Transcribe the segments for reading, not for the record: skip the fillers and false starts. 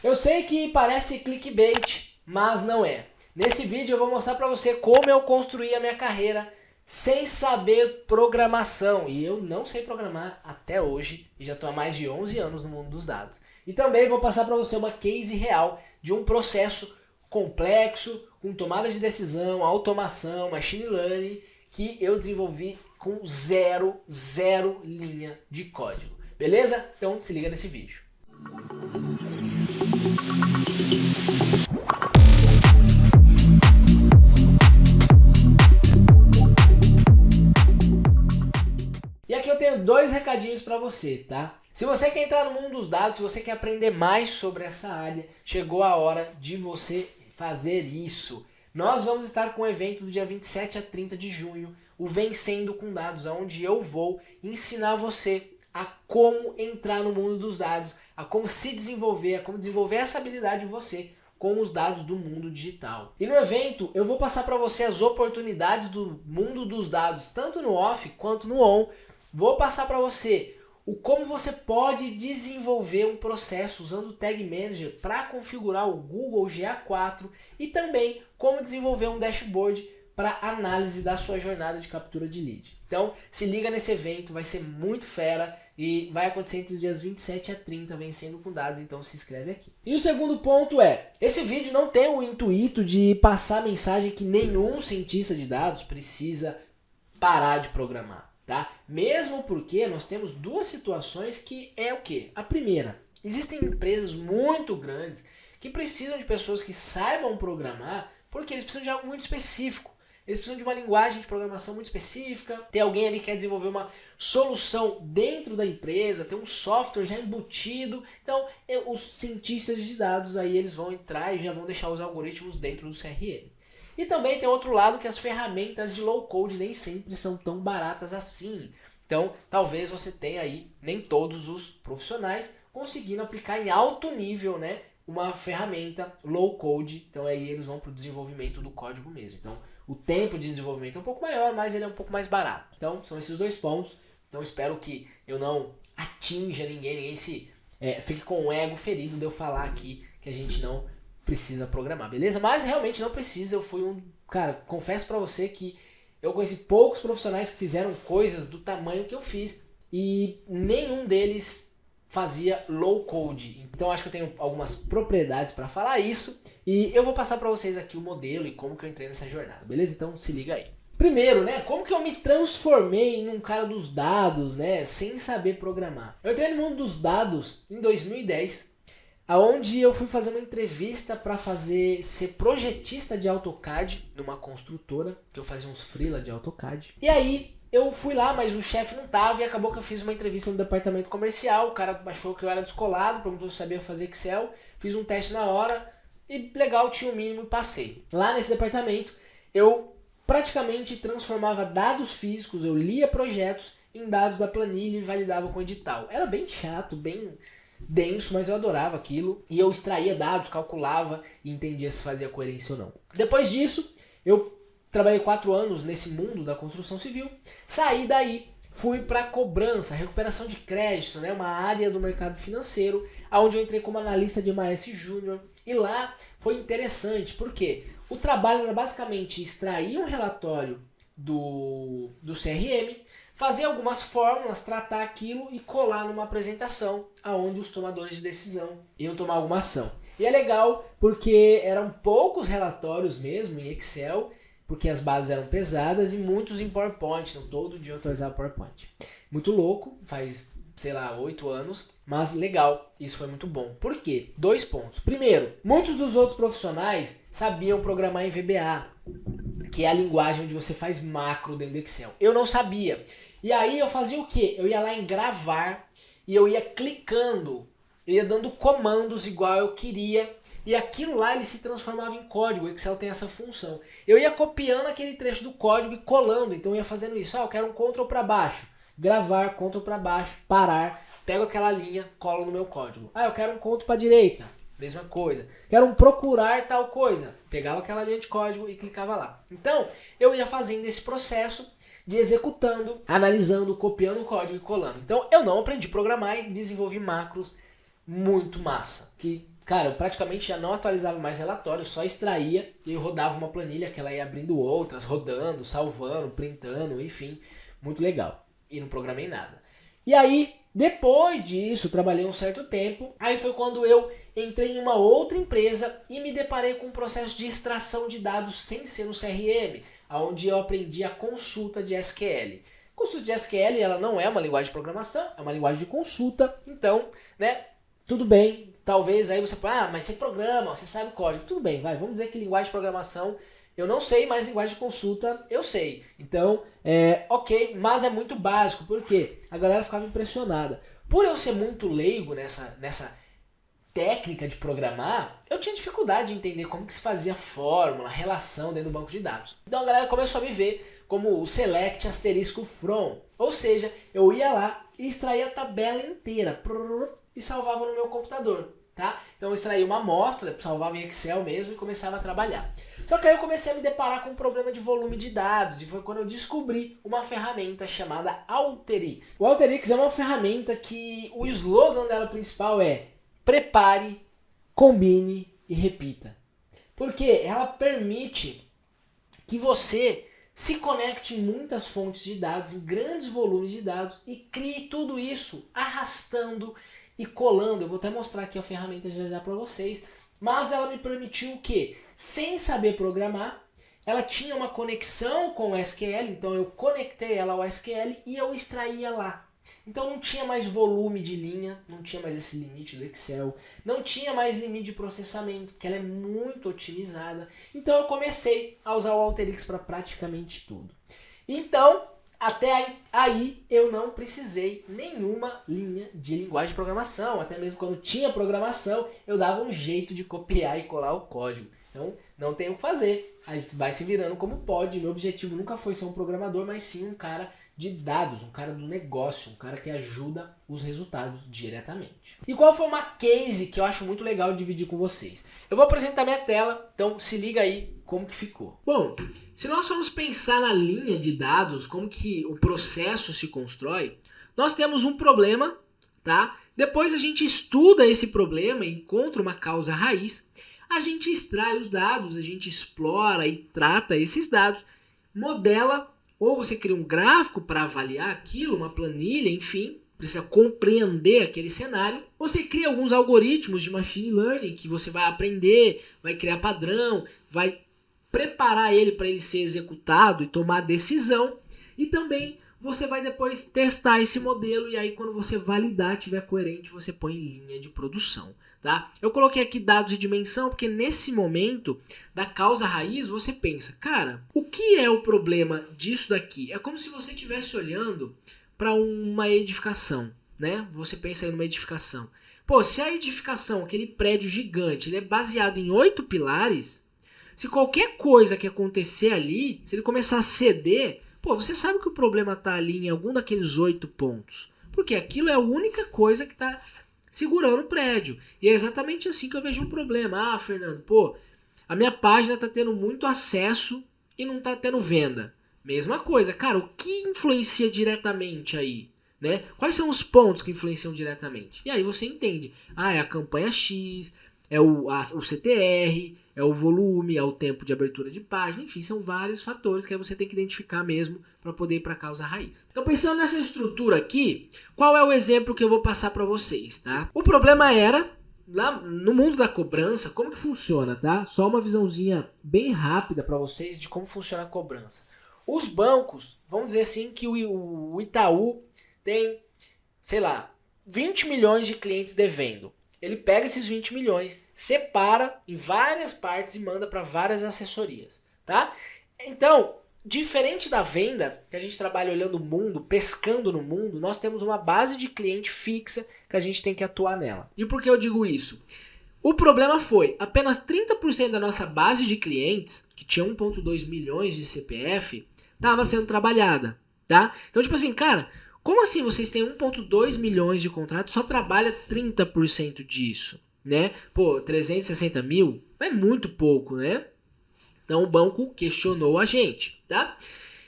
Eu sei que parece clickbait, mas não é. Nesse vídeo eu vou mostrar para você como eu construí a minha carreira sem saber programação. E eu não sei programar até hoje e já estou há mais de 11 anos no mundo dos dados. E também vou passar para você uma case real de um processo complexo, com tomada de decisão, automação, machine learning, que eu desenvolvi com zero linha de código. Beleza? Então se liga nesse vídeo. E aqui eu tenho dois recadinhos para você, tá? Se você quer entrar no mundo dos dados, se você quer aprender mais sobre essa área, chegou a hora de você fazer isso. Nós vamos estar com um evento do dia 27 a 30 de junho, o Vencendo com Dados, onde eu vou ensinar você a como entrar no mundo dos dados, a como se desenvolver, a como desenvolver essa habilidade em você com os dados do mundo digital. E no evento eu vou passar para você as oportunidades do mundo dos dados, tanto no off quanto no on. Vou passar para você o como você pode desenvolver um processo usando o Tag Manager para configurar o Google GA4 e também como desenvolver um dashboard para análise da sua jornada de captura de lead. Então se liga nesse evento, vai ser muito fera e vai acontecer entre os dias 27 a 30, Vencendo com Dados, então se inscreve aqui. E o segundo ponto é, esse vídeo não tem o intuito de passar a mensagem que nenhum cientista de dados precisa parar de programar. Tá? Mesmo porque nós temos duas situações que é o quê? A primeira, existem empresas muito grandes que precisam de pessoas que saibam programar porque eles precisam de algo muito específico. Eles precisam de uma linguagem de programação muito específica, tem alguém ali que quer desenvolver uma solução dentro da empresa, tem um software já embutido. Então, os cientistas de dados aí eles vão entrar e já vão deixar os algoritmos dentro do CRM. E também tem outro lado que as ferramentas de low code nem sempre são tão baratas assim. Então, talvez você tenha aí, nem todos os profissionais, conseguindo aplicar em alto nível, né, uma ferramenta low code. Então aí eles vão para o desenvolvimento do código mesmo. Então, o tempo de desenvolvimento é um pouco maior, mas ele é um pouco mais barato. Então, são esses dois pontos. Então, espero que eu não atinja ninguém fique com o ego ferido de eu falar aqui que a gente não precisa programar, beleza? Mas realmente não precisa. Eu fui cara, confesso pra você que eu conheci poucos profissionais que fizeram coisas do tamanho que eu fiz e nenhum deles fazia low code. Então acho que eu tenho algumas propriedades para falar isso e eu vou passar para vocês aqui o modelo e como que eu entrei nessa jornada, beleza? Então se liga aí. Primeiro, né, como que eu me transformei em um cara dos dados, né, sem saber programar? Eu entrei no mundo dos dados em 2010, aonde eu fui fazer uma entrevista para ser projetista de AutoCAD numa construtora, que eu fazia uns freela de AutoCAD. E aí eu fui lá, mas o chefe não tava e acabou que eu fiz uma entrevista no departamento comercial. O cara achou que eu era descolado, perguntou se eu sabia fazer Excel, fiz um teste na hora e legal, tinha o mínimo e passei. Lá nesse departamento eu praticamente transformava dados físicos, eu lia projetos em dados da planilha e validava com o edital. Era bem chato, bem denso, mas eu adorava aquilo e eu extraía dados, calculava e entendia se fazia coerência ou não. Depois disso, eu trabalhei 4 anos nesse mundo da construção civil, saí daí, fui para cobrança, recuperação de crédito, né, uma área do mercado financeiro, onde eu entrei como analista de MAS Júnior e lá foi interessante, porque o trabalho era basicamente extrair um relatório do CRM, fazer algumas fórmulas, tratar aquilo e colar numa apresentação aonde os tomadores de decisão iam tomar alguma ação. E é legal porque eram poucos relatórios mesmo em Excel, porque as bases eram pesadas e muitos em PowerPoint, então todo dia eu atualizava PowerPoint. Muito louco, faz, sei lá, 8 anos, mas legal, isso foi muito bom. Por quê? 2 pontos. Primeiro, muitos dos outros profissionais sabiam programar em VBA, que é a linguagem onde você faz macro dentro do Excel. Eu não sabia. E aí eu fazia o quê? Eu ia lá em gravar e eu ia clicando, eu ia dando comandos igual eu queria e aquilo lá ele se transformava em código. O Excel tem essa função. Eu ia copiando aquele trecho do código e colando, então eu ia fazendo isso. Eu quero um Ctrl para baixo, gravar, Ctrl para baixo, parar, pego aquela linha, colo no meu código. Eu quero um Ctrl para direita, mesma coisa. Quero um procurar tal coisa, pegava aquela linha de código e clicava lá. Então eu ia fazendo esse processo de executando, analisando, copiando o código e colando. Então eu não aprendi a programar e desenvolvi macros muito massa, que cara, eu praticamente já não atualizava mais relatório, só extraía e eu rodava uma planilha que ela ia abrindo outras, rodando, salvando, printando, enfim, muito legal. E não programei nada. E aí, depois disso, trabalhei um certo tempo, aí foi quando eu entrei em uma outra empresa e me deparei com um processo de extração de dados sem ser no CRM, onde eu aprendi a consulta de SQL. Consulta de SQL, ela não é uma linguagem de programação, é uma linguagem de consulta, então, né, tudo bem, talvez aí você fala, mas você programa, você sabe código, tudo bem, vai, vamos dizer que linguagem de programação eu não sei, mas linguagem de consulta eu sei. Então, ok, mas é muito básico, porque a galera ficava impressionada. Por eu ser muito leigo nessa técnica de programar, eu tinha dificuldade de entender como que se fazia fórmula, relação dentro do banco de dados. Então a galera começou a me ver como o select asterisco from, ou seja, eu ia lá e extraía a tabela inteira e salvava no meu computador, tá? Então eu extraía uma amostra, salvava em Excel mesmo e começava a trabalhar. Só que aí eu comecei a me deparar com um problema de volume de dados e foi quando eu descobri uma ferramenta chamada Alteryx. O Alteryx é uma ferramenta que o slogan dela principal é prepare, combine e repita. Porque ela permite que você se conecte em muitas fontes de dados, em grandes volumes de dados e crie tudo isso arrastando e colando. Eu vou até mostrar aqui a ferramenta já para vocês. Mas ela me permitiu o quê? Sem saber programar, ela tinha uma conexão com o SQL, então eu conectei ela ao SQL e eu extraía lá. Então não tinha mais volume de linha, não tinha mais esse limite do Excel, não tinha mais limite de processamento, porque ela é muito otimizada. Então eu comecei a usar o Alteryx para praticamente tudo. Então, até aí eu não precisei nenhuma linha de linguagem de programação. Até mesmo quando tinha programação, eu dava um jeito de copiar e colar o código. Então não tem o que fazer. A gente vai se virando como pode. Meu objetivo nunca foi ser um programador, mas sim um cara de dados, um cara do negócio, um cara que ajuda os resultados diretamente. E qual foi uma case que eu acho muito legal de dividir com vocês? Eu vou apresentar minha tela, então se liga aí como que ficou. Bom, se nós formos pensar na linha de dados, como que o processo se constrói, nós temos um problema, tá? Depois a gente estuda esse problema e encontra uma causa raiz, a gente extrai os dados, a gente explora e trata esses dados, modela, ou você cria um gráfico para avaliar aquilo, uma planilha, enfim, precisa compreender aquele cenário. Você cria alguns algoritmos de machine learning que você vai aprender, vai criar padrão, vai preparar ele para ele ser executado e tomar decisão. E também você vai depois testar esse modelo e aí quando você validar, tiver coerente, você põe em linha de produção. Tá? Eu coloquei aqui dados de dimensão porque nesse momento da causa raiz você pensa, cara, o que é o problema disso daqui? É como se você estivesse olhando para uma edificação, né? Você pensa aí numa edificação. Pô, se a edificação, aquele prédio gigante, ele é baseado em 8 pilares, se qualquer coisa que acontecer ali, se ele começar a ceder, pô, você sabe que o problema está ali em algum daqueles 8 pontos. Porque aquilo é a única coisa que está segurando o prédio. E é exatamente assim que eu vejo um problema. Ah, Fernando, pô, a minha página está tendo muito acesso e não está tendo venda. Mesma coisa, cara, o que influencia diretamente aí? Né? Quais são os pontos que influenciam diretamente? E aí você entende. Ah, é a campanha X, é o CTR, é o volume, é o tempo de abertura de página, enfim, são vários fatores que aí você tem que identificar mesmo para poder ir para a causa raiz. Então, pensando nessa estrutura aqui, qual é o exemplo que eu vou passar para vocês, tá? O problema era, lá no mundo da cobrança, como que funciona, tá? Só uma visãozinha bem rápida para vocês de como funciona a cobrança. Os bancos, vamos dizer assim que o Itaú tem, sei lá, 20 milhões de clientes devendo. Ele pega esses 20 milhões, separa em várias partes e manda para várias assessorias, tá? Então, diferente da venda, que a gente trabalha olhando o mundo, pescando no mundo, nós temos uma base de cliente fixa que a gente tem que atuar nela. E por que eu digo isso? O problema foi, apenas 30% da nossa base de clientes, que tinha 1,2 milhões de CPF, estava sendo trabalhada, tá? Então, tipo assim, cara, como assim vocês têm 1,2 milhões de contratos, só trabalha 30% disso, né? Pô, 360 mil é muito pouco, né? Então o banco questionou a gente, tá?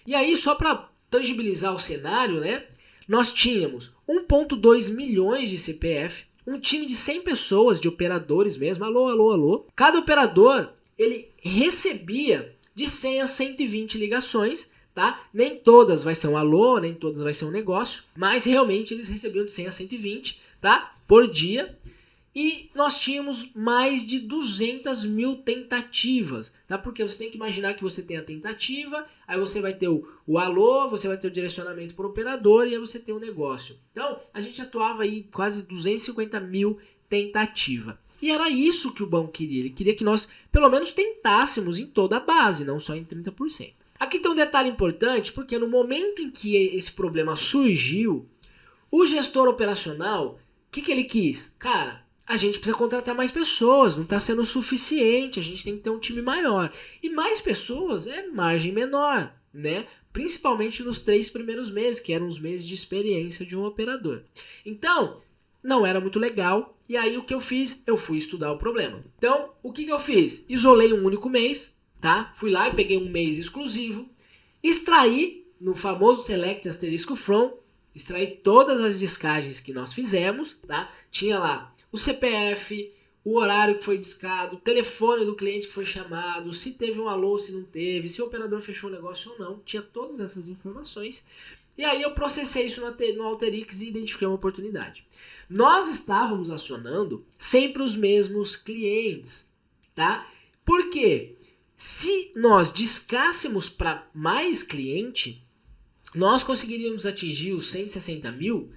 E aí, só para tangibilizar o cenário, né? Nós tínhamos 1,2 milhões de CPF, um time de 100 pessoas, de operadores mesmo, alô, alô, alô. Cada operador, ele recebia de 100 a 120 ligações, tá? Nem todas vai ser um alô, nem todas vai ser um negócio, mas realmente eles recebiam de 100 a 120, tá? Por dia. E nós tínhamos mais de 200 mil tentativas, tá? Porque você tem que imaginar que você tem a tentativa, aí você vai ter o alô, você vai ter o direcionamento para o operador e aí você tem o negócio. Então, a gente atuava aí quase 250 mil tentativas. E era isso que o banco queria. Ele queria que nós, pelo menos, tentássemos em toda a base, não só em 30%. Aqui tem um detalhe importante, porque no momento em que esse problema surgiu, o gestor operacional, o que ele quis? Cara, a gente precisa contratar mais pessoas, não está sendo suficiente, a gente tem que ter um time maior. E mais pessoas é margem menor, né? Principalmente nos 3 primeiros meses, que eram os meses de experiência de um operador. Então, não era muito legal, e aí o que eu fiz? Eu fui estudar o problema. Então, o que eu fiz? Isolei um único mês, tá? Fui lá e peguei um mês exclusivo, extraí no famoso Select Asterisco From, extraí todas as discagens que nós fizemos, tá? Tinha lá o CPF, o horário que foi discado, o telefone do cliente que foi chamado, se teve um alô, se não teve, se o operador fechou o negócio ou não, tinha todas essas informações. E aí eu processei isso no Alteryx e identifiquei uma oportunidade. Nós estávamos acionando sempre os mesmos clientes, tá? Por quê? Se nós discássemos para mais cliente, nós conseguiríamos atingir os 160 mil,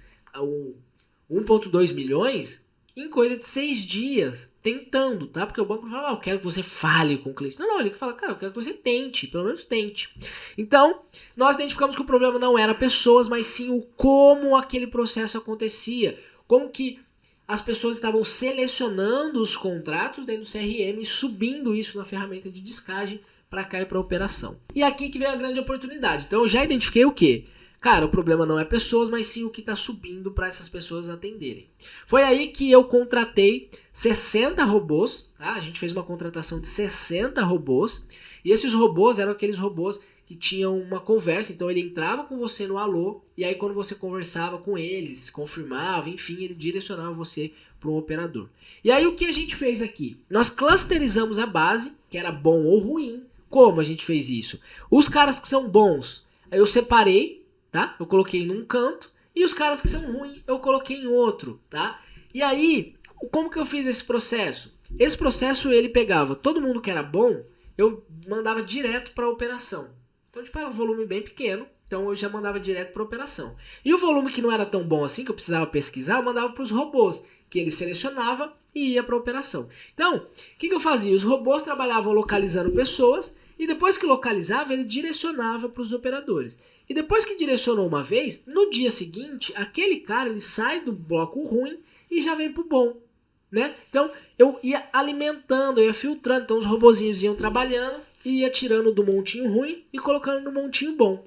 1,2 milhões, em coisa de 6 dias, tentando, tá? Porque o banco fala, eu quero que você fale com o cliente. Não, ele fala, cara, eu quero que você tente, pelo menos tente. Então, nós identificamos que o problema não era pessoas, mas sim o como aquele processo acontecia. Como que as pessoas estavam selecionando os contratos dentro do CRM e subindo isso na ferramenta de discagem para cá e para a operação. E aqui que vem a grande oportunidade. Então, eu já identifiquei o quê? Cara, o problema não é pessoas, mas sim o que está subindo para essas pessoas atenderem. Foi aí que eu contratei 60 robôs, tá? A gente fez uma contratação de 60 robôs, e esses robôs eram aqueles robôs que tinham uma conversa, então ele entrava com você no alô, e aí quando você conversava com eles, confirmava, enfim, ele direcionava você para um operador. E aí o que a gente fez aqui? Nós clusterizamos a base, que era bom ou ruim. Como a gente fez isso? Os caras que são bons, eu separei, tá? Eu coloquei num canto, e os caras que são ruins eu coloquei em outro, tá? E aí, como que eu fiz esse processo? Esse processo ele pegava todo mundo que era bom, eu mandava direto para a operação. Então, tipo, era um volume bem pequeno, então eu já mandava direto para a operação. E o volume que não era tão bom assim, que eu precisava pesquisar, eu mandava para os robôs, que ele selecionava e ia para a operação. Então, o que eu fazia? Os robôs trabalhavam localizando pessoas, e depois que localizava, ele direcionava para os operadores. E depois que direcionou uma vez, no dia seguinte, aquele cara ele sai do bloco ruim e já vem pro bom, né? Então, eu ia alimentando, eu ia filtrando. Então, os robozinhos iam trabalhando e ia tirando do montinho ruim e colocando no montinho bom.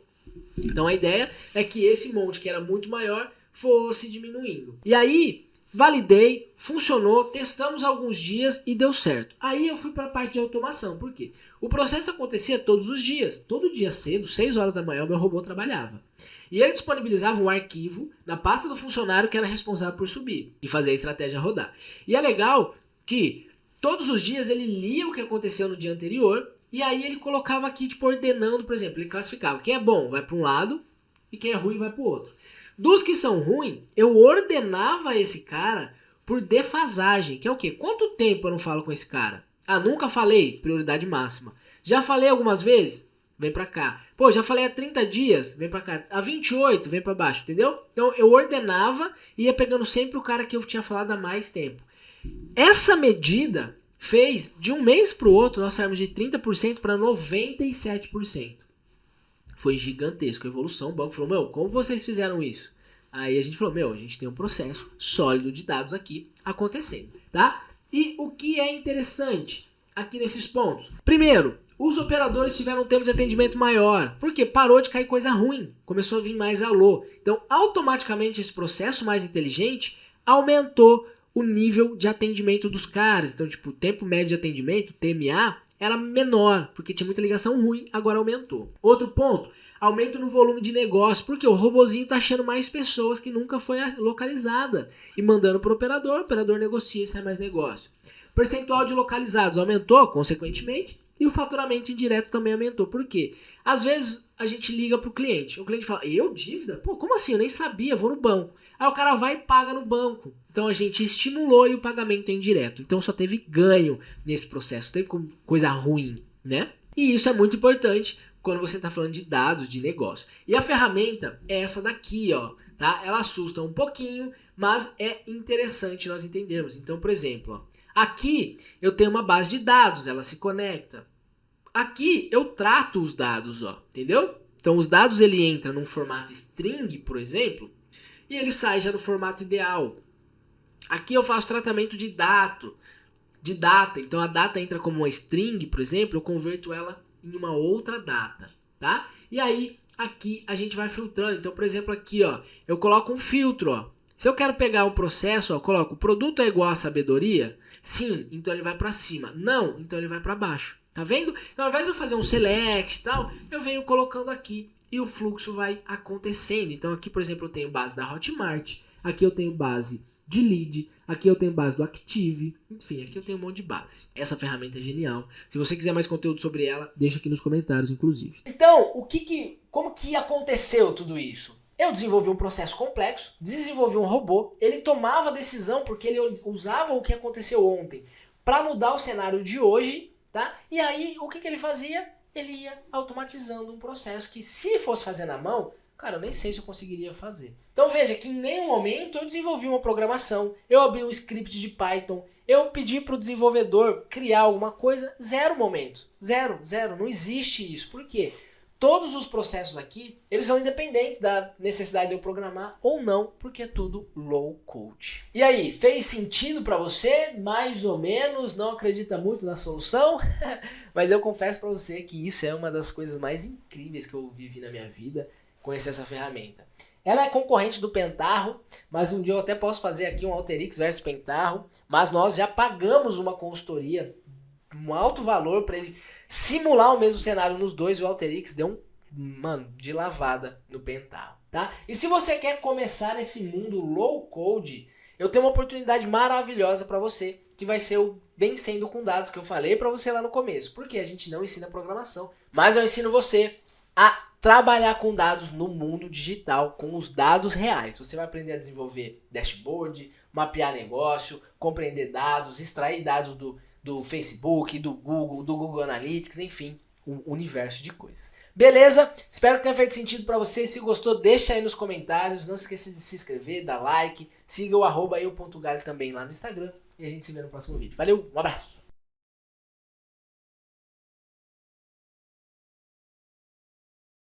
Então, a ideia é que esse monte, que era muito maior, fosse diminuindo. E aí, validei, funcionou, testamos alguns dias e deu certo. Aí eu fui para a parte de automação. Por quê? O processo acontecia todos os dias. Todo dia cedo, 6 horas da manhã, o meu robô trabalhava. E ele disponibilizava um arquivo na pasta do funcionário que era responsável por subir e fazer a estratégia rodar. E é legal que todos os dias ele lia o que aconteceu no dia anterior e aí ele colocava aqui, tipo, ordenando, por exemplo, ele classificava. Quem é bom vai para um lado e quem é ruim vai para o outro. Dos que são ruins, eu ordenava esse cara por defasagem, que é o quê? Quanto tempo eu não falo com esse cara? Ah, nunca falei? Prioridade máxima. Já falei algumas vezes? Vem pra cá. Pô, já falei há 30 dias? Vem pra cá. Há 28? Vem pra baixo, entendeu? Então eu ordenava e ia pegando sempre o cara que eu tinha falado há mais tempo. Essa medida fez, de um mês pro outro, nós saímos de 30% para 97%. Foi gigantesco a evolução. O banco falou, como vocês fizeram isso? Aí a gente falou, a gente tem um processo sólido de dados aqui acontecendo, tá? E o que é interessante aqui nesses pontos? Primeiro, os operadores tiveram um tempo de atendimento maior, porque parou de cair coisa ruim, começou a vir mais alô. Então, automaticamente, esse processo mais inteligente aumentou o nível de atendimento dos caras. Então, tipo, o tempo médio de atendimento, TMA, era menor, porque tinha muita ligação ruim, agora aumentou. Outro ponto, Aumento no volume de negócio, porque o robozinho tá achando mais pessoas que nunca foi localizada e mandando pro operador, o operador negocia e sai mais negócio. O percentual de localizados aumentou, consequentemente, e o faturamento indireto também aumentou. Por quê? Às vezes a gente liga pro cliente, o cliente fala, eu dívida? Pô, como assim? Eu nem sabia, vou no banco. Aí o cara vai e paga no banco. Então a gente estimulou e o pagamento é indireto. Então só teve ganho nesse processo, teve coisa ruim, né? E isso é muito importante quando você está falando de dados, de negócio. E a ferramenta é essa daqui, ó, tá? Ela assusta um pouquinho, mas é interessante nós entendermos. Então, por exemplo, ó, aqui eu tenho uma base de dados, ela se conecta. Aqui eu trato os dados, ó, entendeu? Então os dados ele entra num formato string, por exemplo, e ele sai já no formato ideal. Aqui eu faço tratamento de data. Então a data entra como uma string, por exemplo, eu converto ela em uma outra data, tá? E aí aqui a gente vai filtrando. Então, por exemplo, aqui, ó, eu coloco um filtro, ó. Se eu quero pegar um processo, ó, eu coloco o produto é igual a sabedoria? Sim, então ele vai para cima. Não, então ele vai para baixo. Tá vendo? Então, ao invés de eu fazer um select e tal, eu venho colocando aqui e o fluxo vai acontecendo. Então aqui, por exemplo, eu tenho base da Hotmart, aqui eu tenho base de lead, aqui eu tenho base do Active, enfim, aqui eu tenho um monte de base. Essa ferramenta é genial. Se você quiser mais conteúdo sobre ela, deixa aqui nos comentários, inclusive. Então, como que aconteceu tudo isso? Eu desenvolvi um processo complexo, desenvolvi um robô, ele tomava decisão porque ele usava o que aconteceu ontem para mudar o cenário de hoje, tá? E aí, o que ele fazia? Ele ia automatizando um processo que, se fosse fazer na mão, cara, eu nem sei se eu conseguiria fazer. Então veja que em nenhum momento eu desenvolvi uma programação, eu abri um script de Python, eu pedi para o desenvolvedor criar alguma coisa, zero momento. Zero, não existe isso. Por quê? Todos os processos aqui, eles são independentes da necessidade de eu programar ou não, porque é tudo low code. E aí, fez sentido para você? Mais ou menos, não acredita muito na solução? Mas eu confesso para você que isso é uma das coisas mais incríveis que eu vivi na minha vida, conhecer essa ferramenta. Ela é concorrente do Pentaho, mas um dia eu até posso fazer aqui um Alteryx versus Pentaho, mas nós já pagamos uma consultoria, um alto valor para ele simular o mesmo cenário nos dois, e o Alteryx deu de lavada no Pentaho, tá? E se você quer começar nesse mundo low code, eu tenho uma oportunidade maravilhosa para você, que vai ser o Vencendo com Dados, que eu falei para você lá no começo, porque a gente não ensina programação, mas eu ensino você a trabalhar com dados no mundo digital, com os dados reais. Você vai aprender a desenvolver dashboard, mapear negócio, compreender dados, extrair dados do Facebook, do Google Analytics, enfim, um universo de coisas. Beleza? Espero que tenha feito sentido para você. Se gostou, deixa aí nos comentários. Não esqueça de se inscrever, dar like, siga o @eu.galho também lá no Instagram. E a gente se vê no próximo vídeo. Valeu, um abraço!